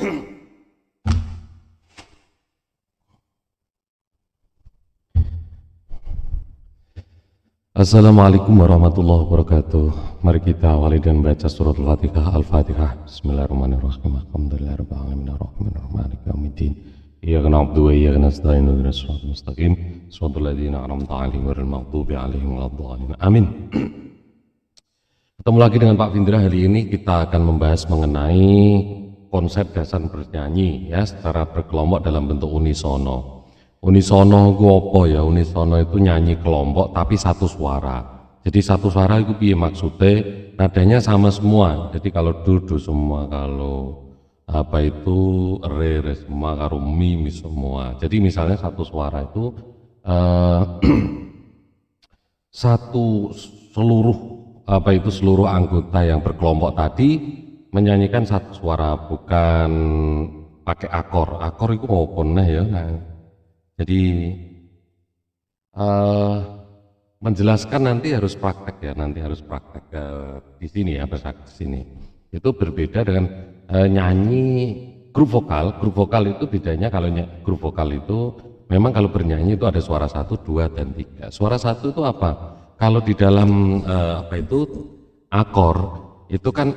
Assalamualaikum warahmatullahi wabarakatuh. Mari kita awali dengan baca surat Al-Fatihah. Al-Fatihah. Bismillahirrahmanirrahim. Alhamdulillahirabbil alamin arrahmanirrahim maliki yaumiddin. Iyyaka na'budu wa iyyaka nasta'in ihdinas siratal mustaqim. Shiratal ladzina an'amta 'alaihim ghairil maghdubi 'alaihim waladdallin. Amin. Ketemu lagi dengan Pak Findra. Hari ini kita akan membahas mengenai konsep dasar bernyanyi ya secara berkelompok dalam bentuk unisono. Unisono itu apa ya? Unisono itu nyanyi kelompok tapi satu suara. Jadi satu suara itu piye maksudnya? Nadanya sama semua. Jadi kalau do semua, kalau apa itu re semua, kalau mi semua. Jadi misalnya satu suara itu satu seluruh anggota yang berkelompok tadi menyanyikan satu suara, bukan pakai akor. Akor itu apa nah ya? Jadi menjelaskan nanti harus praktek ya, nanti harus praktek di sini ya, praktek di sini. Itu berbeda dengan nyanyi grup vokal. Grup vokal itu bedanya, kalau grup vokal itu memang kalau bernyanyi itu ada suara 1, 2, dan 3. Suara 1 itu apa? Kalau di dalam akor itu kan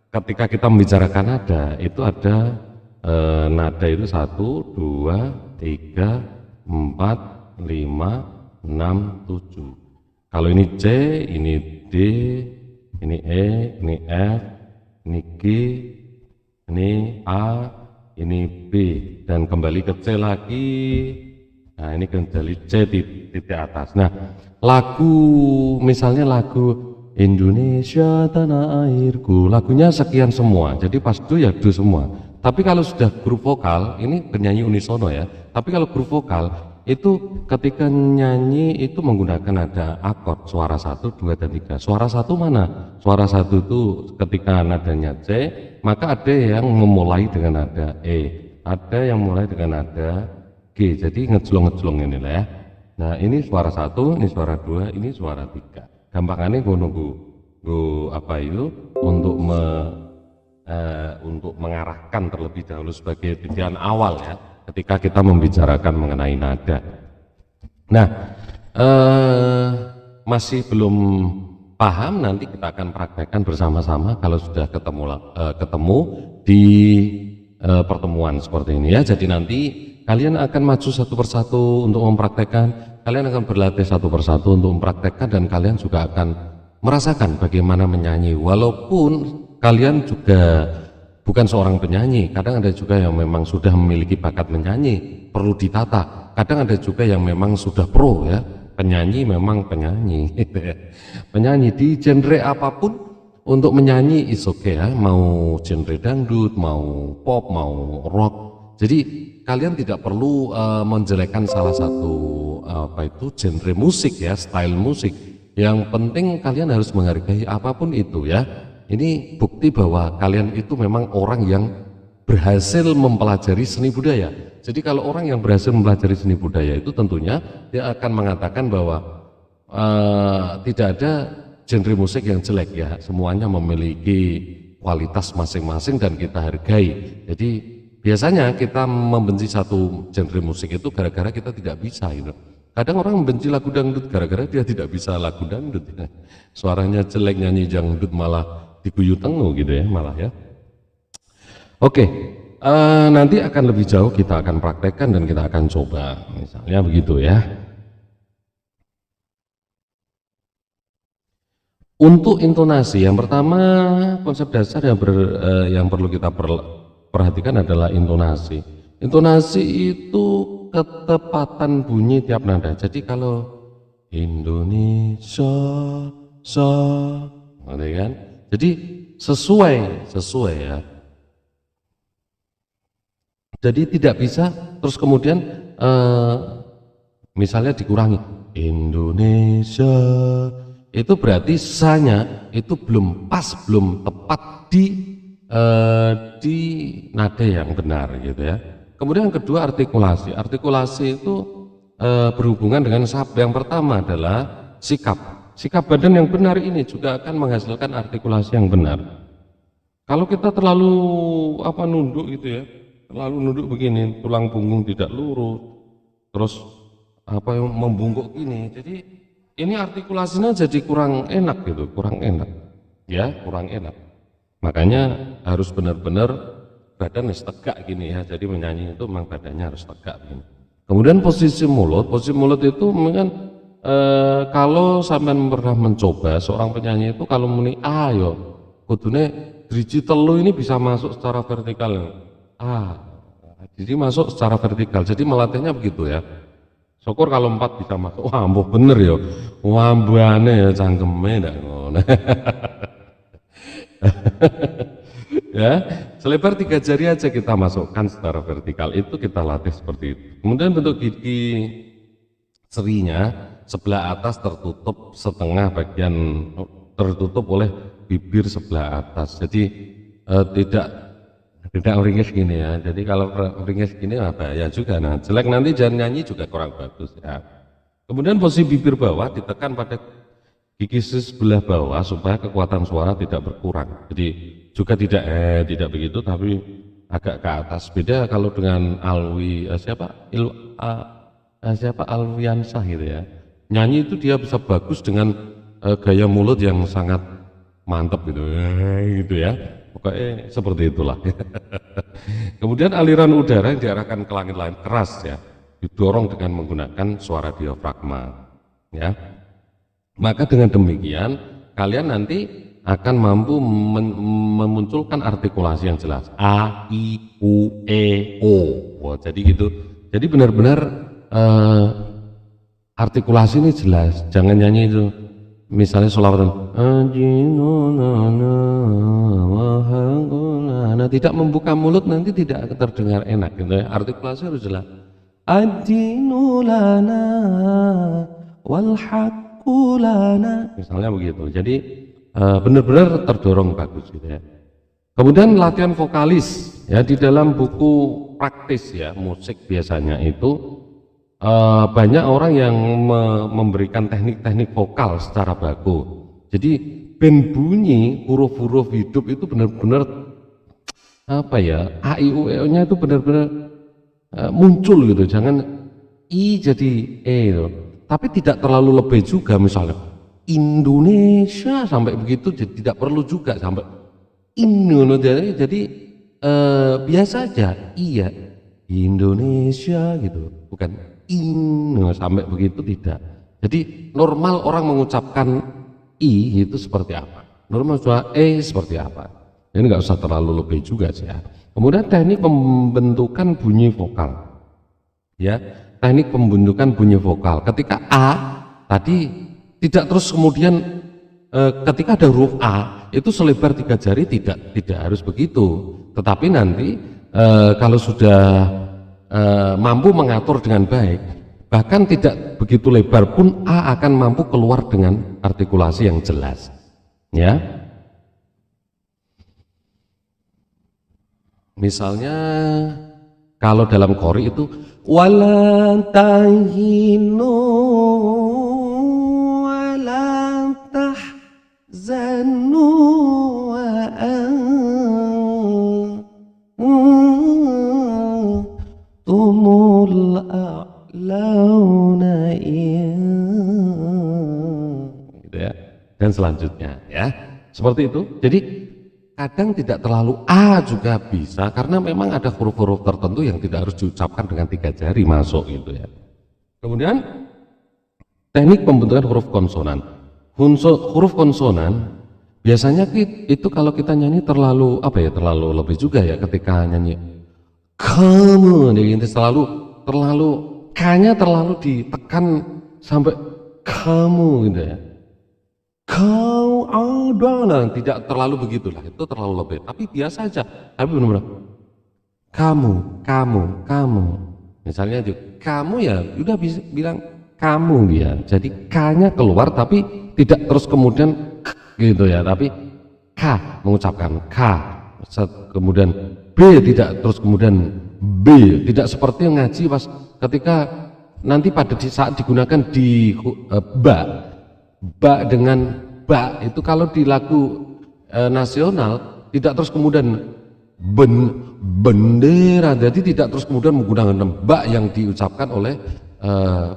ketika kita membicarakan nada itu ada nada itu 1, 2, 3, 4, 5, 6, 7. Kalau ini C, ini D, ini E, ini F, ini G, ini A, ini B, dan kembali ke C lagi. Nah ini kembali C titik atas. Nah lagu, misalnya lagu Indonesia tanah airku, lagunya sekian semua, jadi pas do ya do semua. Tapi kalau sudah grup vokal, ini penyanyi unisono ya, tapi kalau grup vokal itu ketika nyanyi itu menggunakan nada akord, suara 1, 2, dan 3. Suara 1 mana? Suara 1 itu ketika nadanya C, maka ada yang memulai dengan nada E, ada yang mulai dengan nada G, jadi ngejlong-ngejlong ini lah ya. Nah ini suara 1, ini suara 2, ini suara 3. Gampangannya gue nunggu apa itu untuk mengarahkan terlebih dahulu sebagai titian awal ya, ketika kita membicarakan mengenai nada. Nah masih belum paham, nanti kita akan praktekkan bersama-sama kalau sudah ketemu di pertemuan seperti ini ya. Jadi nanti kalian akan maju satu persatu untuk mempraktekkan, kalian akan berlatih satu persatu untuk mempraktekkan, dan kalian juga akan merasakan bagaimana menyanyi. Walaupun kalian juga bukan seorang penyanyi, kadang ada juga yang memang sudah memiliki bakat menyanyi, perlu ditata. Kadang ada juga yang memang sudah pro ya, penyanyi memang penyanyi penyanyi di genre apapun untuk menyanyi is okay ya, mau genre dangdut, mau pop, mau rock. Jadi kalian tidak perlu menjelekkan salah satu genre musik ya, style musik. Yang penting kalian harus menghargai apapun itu ya. Ini bukti bahwa kalian itu memang orang yang berhasil mempelajari seni budaya. Jadi kalau orang yang berhasil mempelajari seni budaya itu tentunya dia akan mengatakan bahwa tidak ada genre musik yang jelek ya, semuanya memiliki kualitas masing-masing dan kita hargai. Jadi biasanya kita membenci satu genre musik itu gara-gara kita tidak bisa gitu. Kadang orang membenci lagu dangdut gara-gara dia tidak bisa lagu dangdut ya. Suaranya jelek, nyanyi dangdut malah diguyu tengu gitu ya, malah ya. Oke, nanti akan lebih jauh kita akan praktekkan dan kita akan coba, misalnya begitu ya. Untuk intonasi, yang pertama konsep dasar yang perlu kita perhatikan adalah intonasi. Intonasi itu ketepatan bunyi tiap nada. Jadi kalau Indonesia kan? Jadi sesuai ya. Jadi tidak bisa terus kemudian misalnya dikurangi Indonesia, itu berarti sanya itu belum pas, belum tepat di nada yang benar gitu ya. Kemudian yang kedua artikulasi. Artikulasi itu berhubungan dengan yang pertama adalah sikap. Sikap badan yang benar ini juga akan menghasilkan artikulasi yang benar. Kalau kita terlalu nunduk gitu ya, terlalu nunduk begini, tulang punggung tidak lurus, terus membungkuk gini, jadi ini artikulasinya jadi kurang enak gitu, kurang enak, ya kurang enak. Makanya harus benar-benar badan harus tegak gini ya, jadi menyanyi itu memang badannya harus tegak gini. Kemudian posisi mulut itu mungkin kalau sampean pernah mencoba seorang penyanyi itu kalau muni yo kudune driji telu ini bisa masuk secara vertikal. Jadi masuk secara vertikal. Jadi melatihnya begitu ya. Syukur kalau 4 bisa masuk. Wah, ampuh bener ya. Wambane ya cangkeme ndak ngono. Ya, selebar 3 jari aja kita masukkan secara vertikal. Itu kita latih seperti itu. Kemudian bentuk gigi serinya sebelah atas tertutup setengah, bagian tertutup oleh bibir sebelah atas. Jadi tidak meringis gini ya. Jadi kalau meringis gini bahaya juga. Nah, jelek nanti jangan nyanyi juga kurang bagus ya. Kemudian posisi bibir bawah ditekan pada gigi sebelah bawah supaya kekuatan suara tidak berkurang. Jadi juga tidak begitu tapi agak ke atas. Beda kalau dengan Alwiansah gitu ya. Nyanyi itu dia bisa bagus dengan gaya mulut yang sangat mantap gitu. Gitu ya. Pokoknya seperti itulah. Kemudian aliran udara yang diarahkan ke langit-langit keras ya, didorong dengan menggunakan suara diafragma. Ya. Maka dengan demikian kalian nanti akan mampu memunculkan artikulasi yang jelas. A, I, U, E, O. Wah, jadi gitu. Jadi benar-benar artikulasi ini jelas. Jangan nyanyi itu. Misalnya sholawatan. Nah, tidak membuka mulut nanti tidak terdengar enak. Gitu ya. Artikulasi harus jelas. Adinulana wal haqqulana. Misalnya begitu. Jadi benar-benar terdorong bagus gitu ya. Kemudian latihan vokalis ya, di dalam buku praktis ya musik biasanya itu banyak orang yang memberikan teknik-teknik vokal secara baku. Jadi band bunyi huruf-huruf hidup itu benar-benar a i u e nya itu benar-benar muncul gitu. Jangan i jadi e gitu. Tapi tidak terlalu lebih juga, misalnya Indonesia sampai begitu, jadi tidak perlu juga sampai Indonesia. Jadi biasa aja, iya Indonesia gitu, bukan sampai begitu tidak. Jadi normal orang mengucapkan i itu seperti apa, normal juga seperti apa. Ini nggak usah terlalu lebih juga sih ya. Kemudian teknik pembentukan bunyi vokal, ya teknik pembentukan bunyi vokal. Ketika a tadi tidak terus kemudian ketika ada huruf A itu selebar 3 jari, tidak harus begitu, tetapi nanti kalau sudah mampu mengatur dengan baik, bahkan tidak begitu lebar pun A akan mampu keluar dengan artikulasi yang jelas ya. Misalnya kalau dalam qori itu walan tahinu zanu wa antumul a'launa gitu ya, dan selanjutnya ya seperti itu. Jadi kadang tidak terlalu a juga bisa, karena memang ada huruf-huruf tertentu yang tidak harus diucapkan dengan 3 jari masuk gitu ya. Kemudian teknik pembentukan huruf konsonan. Huruf konsonan biasanya itu kalau kita nyanyi terlalu terlalu lebih juga ya, ketika nyanyi kamu ini terlalu k-nya terlalu ditekan sampai kamu gitu ya. Kau adalah, tidak terlalu begitulah, itu terlalu lebih, tapi biasa aja, tapi benar-benar kamu misalnya juga kamu ya udah bisa bilang kamu dia, jadi k-nya keluar tapi tidak terus kemudian gitu ya, tapi k mengucapkan k, kemudian b tidak terus kemudian b, tidak seperti yang ngaji pas ketika nanti pada saat digunakan di ba dengan ba itu kalau di lagu nasional tidak terus kemudian bendera, jadi tidak terus kemudian menggunakan ba yang diucapkan oleh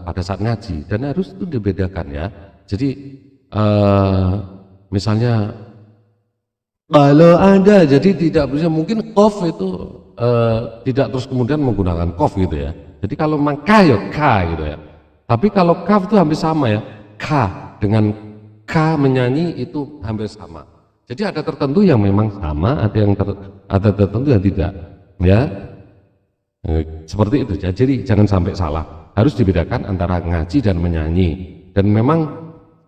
pada saat ngaji, dan harus itu dibedakan ya. Jadi misalnya kalau ada, jadi tidak bisa, mungkin kof itu tidak terus kemudian menggunakan kof gitu ya. Jadi kalau maka ya k gitu ya. Tapi kalau kaf itu hampir sama ya, k dengan k menyanyi itu hampir sama. Jadi ada tertentu yang memang sama, ada tertentu yang tidak, ya. Seperti itu ya. Jadi jangan sampai salah. Harus dibedakan antara ngaji dan menyanyi. Dan memang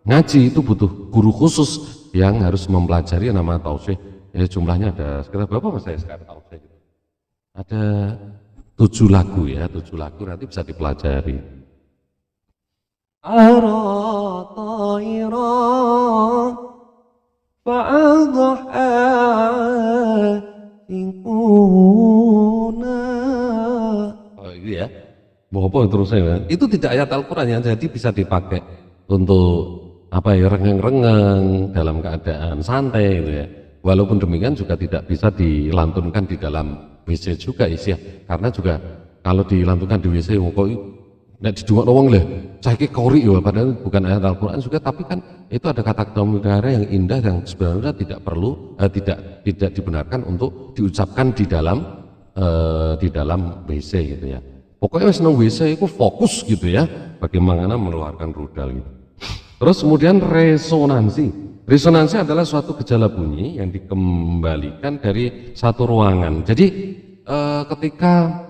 ngaji itu butuh guru khusus yang harus mempelajari nama tausyih. Ya, jumlahnya ada sekitar berapa mas saya sekarang tausyih? Ada 7 lagu ya, 7 lagu nanti bisa dipelajari. Ara ta'ira fa'adha oh itu ya, bopo terusnya itu tidak ayat Al-Quran ya, jadi bisa dipakai untuk apa ya, rengeng-rengeng dalam keadaan santai gitu ya. Walaupun demikian juga tidak bisa dilantunkan di dalam WC juga isi ya, karena juga kalau dilantunkan di WC kok nek didungok wong lho saiki kori ya, padahal bukan ayat Al-Qur'an juga, tapi kan itu ada kata-kata mutiara yang indah yang sebenarnya tidak perlu tidak dibenarkan untuk diucapkan di dalam WC gitu ya. Pokoknya seneng WC itu fokus gitu ya, bagaimana mengeluarkan rudal gitu. Terus kemudian resonansi. Resonansi adalah suatu gejala bunyi yang dikembalikan dari satu ruangan. Jadi ketika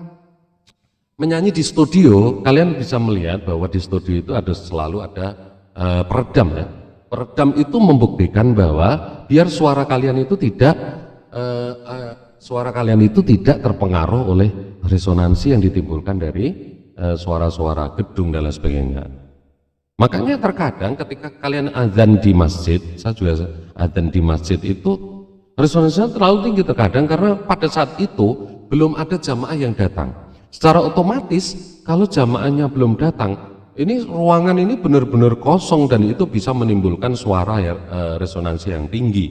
menyanyi di studio, kalian bisa melihat bahwa di studio itu selalu ada peredam ya. Peredam itu membuktikan bahwa biar suara kalian itu tidak terpengaruh oleh resonansi yang ditimbulkan dari suara-suara gedung dan lain sebagainya. Makanya terkadang ketika kalian azan di masjid, saya juga azan di masjid itu resonansinya terlalu tinggi terkadang karena pada saat itu belum ada jamaah yang datang. Secara otomatis kalau jamaahnya belum datang, ini ruangan ini benar-benar kosong dan itu bisa menimbulkan suara ya, resonansi yang tinggi,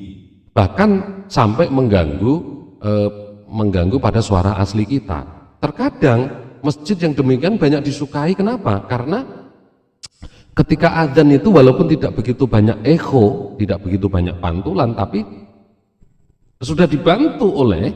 bahkan sampai mengganggu pada suara asli kita. Terkadang masjid yang demikian banyak disukai. Kenapa? Karena ketika adzan itu walaupun tidak begitu banyak echo, tidak begitu banyak pantulan, tapi sudah dibantu oleh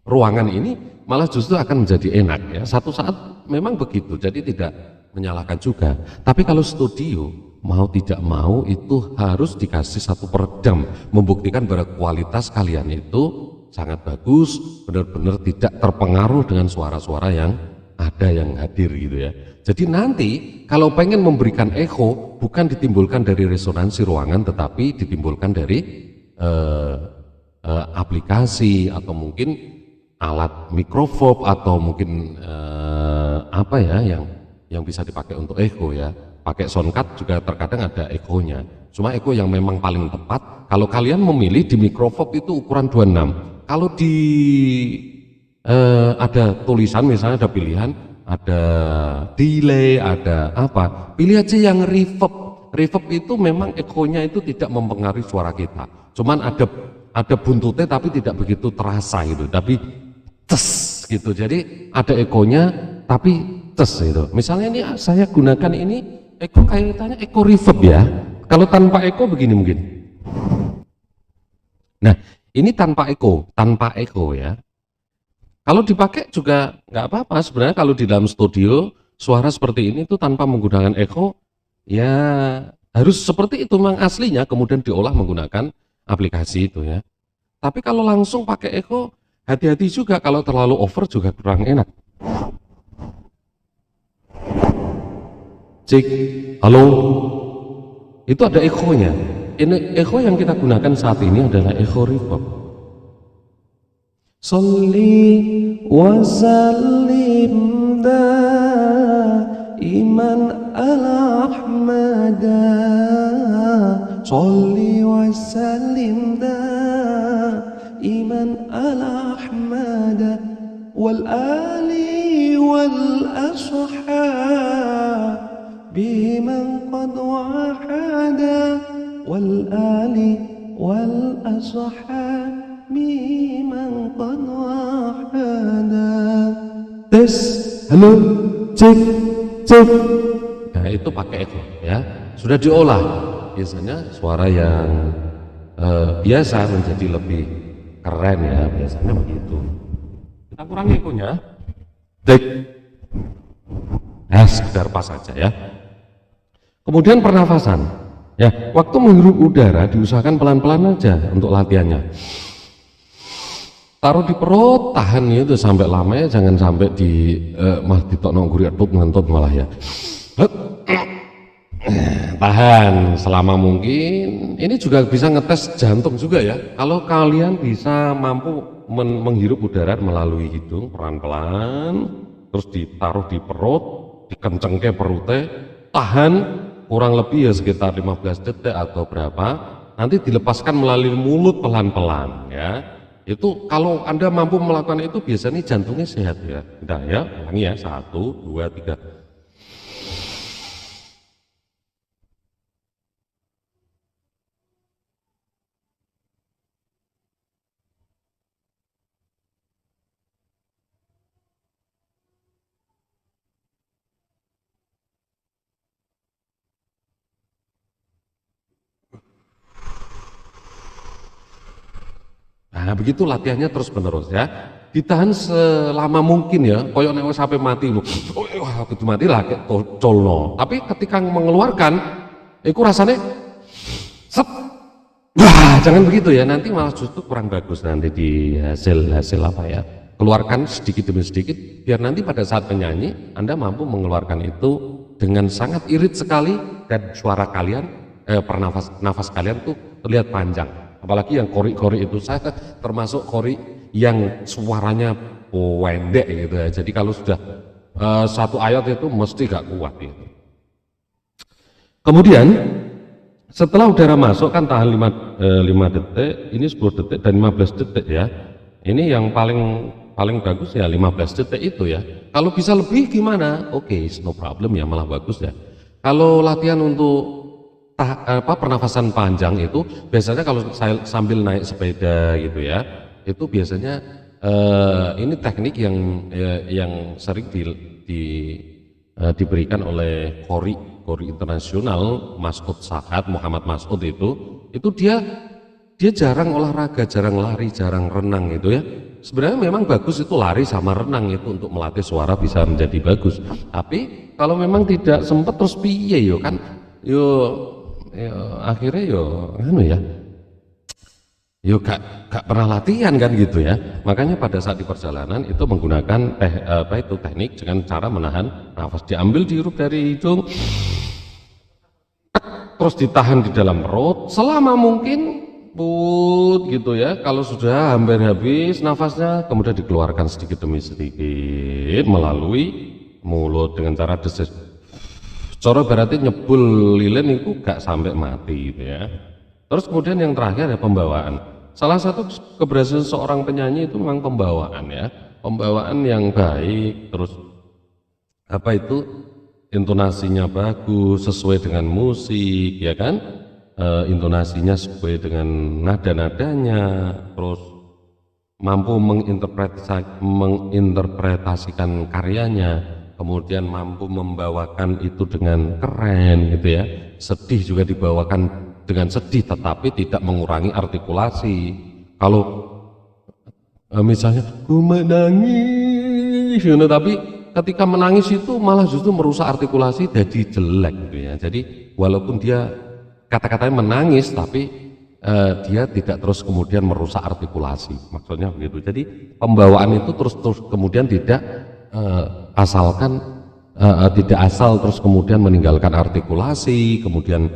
ruangan ini, malah justru akan menjadi enak ya. Satu saat memang begitu, jadi tidak menyalahkan juga. Tapi kalau studio mau tidak mau itu harus dikasih satu peredam, membuktikan bahwa kualitas kalian itu sangat bagus, benar-benar tidak terpengaruh dengan suara-suara yang ada yang hadir gitu ya. Jadi nanti kalau pengen memberikan echo, bukan ditimbulkan dari resonansi ruangan, tetapi ditimbulkan dari aplikasi atau mungkin alat mikrofon atau mungkin apa ya yang bisa dipakai untuk echo ya. Pakai soundcard juga terkadang ada echonya. Cuma echo yang memang paling tepat kalau kalian memilih di mikrofon itu ukuran 26. Kalau di ada tulisan misalnya ada pilihan, ada delay, ada apa, pilih aja yang reverb. Reverb itu memang echonya itu tidak mempengaruhi suara kita. Cuman ada buntutnya tapi tidak begitu terasa gitu. Tapi tes gitu, jadi ada ekonya tapi tes gitu. Misalnya ini saya gunakan ini eko kaitannya eko reverb ya. Kalau tanpa eko begini mungkin. Nah ini tanpa eko ya. Kalau dipakai juga nggak apa-apa sebenarnya. Kalau di dalam studio suara seperti ini tuh tanpa menggunakan eko ya harus seperti itu memang aslinya, kemudian diolah menggunakan aplikasi itu ya. Tapi kalau langsung pakai eko, hati-hati juga, kalau terlalu over juga kurang enak. Cek, halo, itu ada echo-nya. Ini echo yang kita gunakan saat ini adalah echo reverb. Sholli wa sallim daiman ala Ahmada. Sholli wa sallim daiman ala Ahmada wal ali wal ashab biman qad wahada wal ali والأصحاب من قد وحدا. Tes, halo, cek, cek. Nah itu pakai echo ya, sudah diolah. Biasanya suara yang biasa menjadi lebih keren ya, biasanya begitu. Kita kurangi echonya. Cek. Nah, sekedar pas saja ya. Kemudian pernafasan. Ya, waktu menghirup udara diusahakan pelan-pelan aja untuk latihannya. Taruh di perut, tahan itu sampai lama ya, jangan sampai di malah ditokno guriatut ngentut malah ya. Tahan selama mungkin. Ini juga bisa ngetes jantung juga ya. Kalau kalian bisa mampu menghirup udara melalui hidung pelan-pelan, terus ditaruh di perut, dikencengke perutnya, tahan kurang lebih ya sekitar 15 detik atau berapa, nanti dilepaskan melalui mulut pelan-pelan ya. Itu kalau Anda mampu melakukan itu biasanya jantungnya sehat ya. Udah ya, ulangi ya, 1, 2, 3. Nah begitu latihannya terus menerus ya, ditahan selama mungkin ya, koyok nek wis sampai mati lho, wah kudu mati lah colno. Tapi ketika mengeluarkan, itu rasanya set, wah jangan begitu ya, nanti malah justru kurang bagus nanti di hasil apa ya. Keluarkan sedikit demi sedikit, biar nanti pada saat menyanyi Anda mampu mengeluarkan itu dengan sangat irit sekali dan suara kalian, nafas kalian tuh terlihat panjang. Apalagi yang kori-kori itu, saya termasuk kori yang suaranya pendek gitu ya. Jadi kalau sudah satu ayat itu mesti gak kuat gitu. Kemudian setelah udara masuk kan tahan 5 detik, ini 10 detik dan 15 detik ya. Ini yang paling bagus ya 15 detik itu ya. Kalau bisa lebih gimana? Oke, no problem ya, malah bagus ya. Kalau latihan untuk pernafasan panjang itu biasanya kalau saya sambil naik sepeda gitu ya, itu biasanya ini teknik yang sering diberikan oleh kori internasional Mas'ud Sa'ad, Muhammad Mas'ud itu dia jarang olahraga, jarang lari, jarang renang gitu ya. Sebenarnya memang bagus itu lari sama renang itu untuk melatih suara bisa menjadi bagus. Tapi kalau memang tidak sempat terus piye yo kan yo akhirnya yo gak pernah latihan kan gitu ya. Makanya pada saat di perjalanan itu menggunakan teknik dengan cara menahan nafas, diambil dihirup dari hidung terus ditahan di dalam perut selama mungkin gitu ya. Kalau sudah hampir habis nafasnya kemudian dikeluarkan sedikit demi sedikit melalui mulut dengan cara desis. Cara berarti nyebul lilin itu gak sampai mati gitu ya. Terus kemudian yang terakhir ada pembawaan. Salah satu keberhasilan seorang penyanyi itu memang pembawaan ya. Pembawaan yang baik, terus intonasinya bagus, sesuai dengan musik ya kan. Intonasinya sesuai dengan nada-nadanya, terus mampu menginterpretasikan karyanya, kemudian mampu membawakan itu dengan keren gitu ya. Sedih juga dibawakan dengan sedih tetapi tidak mengurangi artikulasi. Kalau misalnya ku menangis tapi ketika menangis itu malah justru merusak artikulasi jadi jelek gitu ya. Jadi walaupun dia kata-katanya menangis tapi dia tidak terus kemudian merusak artikulasi, maksudnya begitu. Jadi pembawaan itu terus kemudian tidak tidak asal terus kemudian meninggalkan artikulasi, kemudian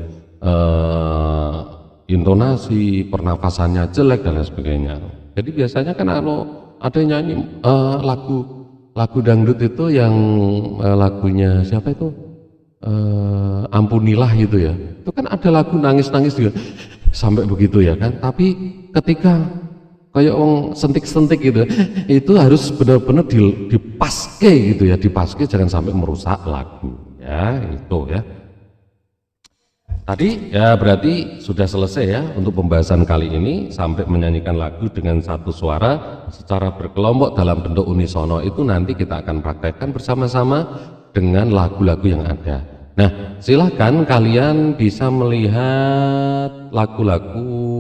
intonasi, pernafasannya jelek dan lain sebagainya. Jadi biasanya kan kalau ada yang nyanyi lagu dangdut itu yang lagunya siapa itu, Ampunilah gitu ya, itu kan ada lagu nangis-nangis juga sampai begitu ya kan. Tapi ketika kayak orang sentik-sentik gitu, itu harus benar-benar dipaske gitu ya, dipaske jangan sampai merusak lagu ya itu ya. Tadi ya berarti sudah selesai ya untuk pembahasan kali ini sampai menyanyikan lagu dengan satu suara secara berkelompok dalam bentuk unisono itu nanti kita akan praktekkan bersama-sama dengan lagu-lagu yang ada. Nah, silahkan kalian bisa melihat lagu-lagu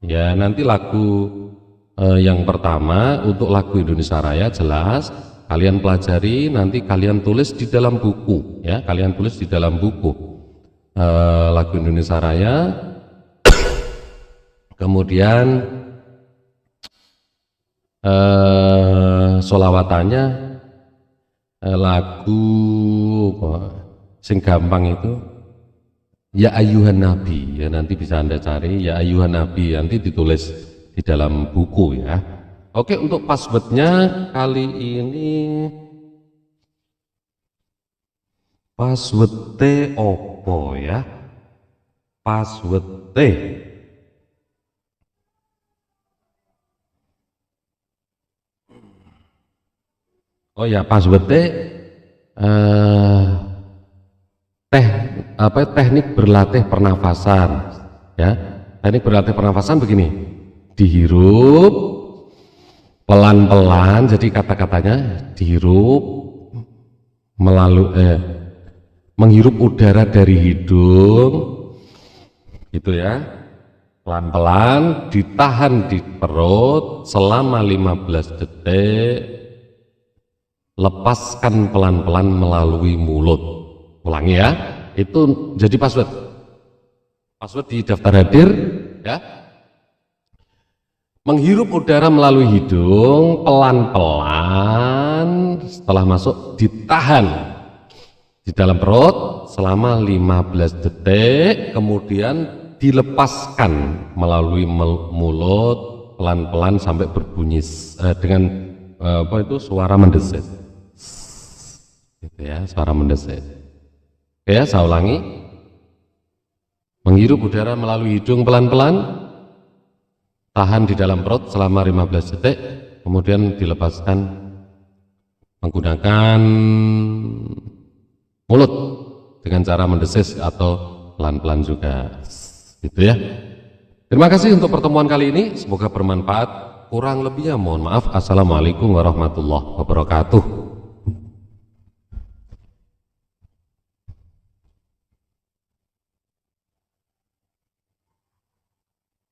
ya nanti lagu yang pertama untuk lagu Indonesia Raya jelas kalian pelajari, nanti kalian tulis di dalam buku ya, kalian tulis di dalam buku lagu Indonesia Raya. Kemudian solawatannya lagu sing gampang itu Ya Ayyuhan Nabi ya, nanti bisa Anda cari Ya Ayyuhan Nabi, nanti ditulis di dalam buku ya. Oke, untuk passwordnya kali ini password opo ya, password oh ya password teknik berlatih pernafasan ya. Teknik berlatih pernafasan begini, dihirup pelan-pelan, jadi kata-katanya dihirup melalui menghirup udara dari hidung gitu ya, pelan-pelan ditahan di perut selama 15 detik, lepaskan pelan-pelan melalui mulut. Ulangi ya, itu jadi password di daftar hadir ya. Menghirup udara melalui hidung pelan-pelan, setelah masuk ditahan di dalam perut selama 15 detik, kemudian dilepaskan melalui mulut pelan-pelan sampai berbunyi dengan suara mendesit gitu ya, suara mendesit. Oke ya, saya ulangi. Menghirup udara melalui hidung pelan-pelan, tahan di dalam perut selama 15 detik, kemudian dilepaskan menggunakan mulut dengan cara mendesis atau pelan-pelan juga gitu ya. Terima kasih untuk pertemuan kali ini, semoga bermanfaat. Kurang lebihnya mohon maaf. Assalamualaikum warahmatullahi wabarakatuh.